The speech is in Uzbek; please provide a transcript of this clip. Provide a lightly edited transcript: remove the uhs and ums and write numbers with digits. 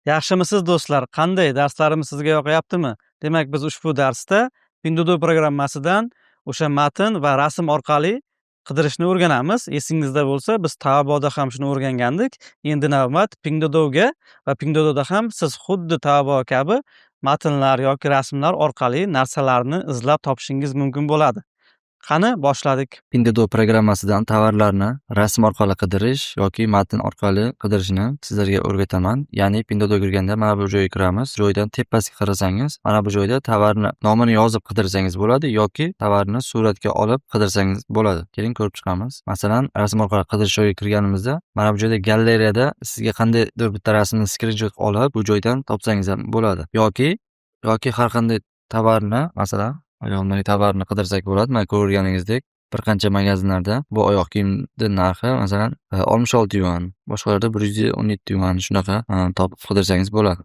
Yaxshimisiz do'stlar? Qanday? Darslarimiz sizga yoqayaptimi? Demak, biz ushbu darsda Pinduoduo programmasidan o'sha matn va rasm orqali qidirishni o'rganamiz. Esingizda bo'lsa, biz Taobada ham shuni o'rgangandik. Endi navbat Pinduoduoga va Pinduoduoda ham siz xuddi Taobo kabi matnlar yoki rasmlar orqali narsalarni izlab topishingiz mumkin bo'ladi. Qani, boshladik. Pinduoduo programmasidan tovarlarni rasm orqali qidirish yoki matn orqali qidirishni sizlarga o'rgataman. Ya'ni Pinduoduoga kirganda mana bu joyga kiramiz. Joydan tepasiga qarasangiz, mana bu joyda tovarni nomini yozib qidirsangiz bo'ladi yoki tovarni suratga olib qidirsangiz bo'ladi. Keling ko'rib chiqamiz. Masalan, rasm orqali qidirish joyiga kirganimizda, mana bu joyda galereyada sizga qandaydir bitta rasmni skrinshot olib, bu joydan topsangiz ham bo'ladi. Yoki har qanday tovarni, masalan, ayolmali tovarni qidirsak bo'ladi. Mana ko'rganingizdek, bir qancha magazinlarda bu oyoq kiyimni narxi masalan 66 yuan, boshqalarda 117 yuan shunaqa topib qidirsangiz bo'ladi.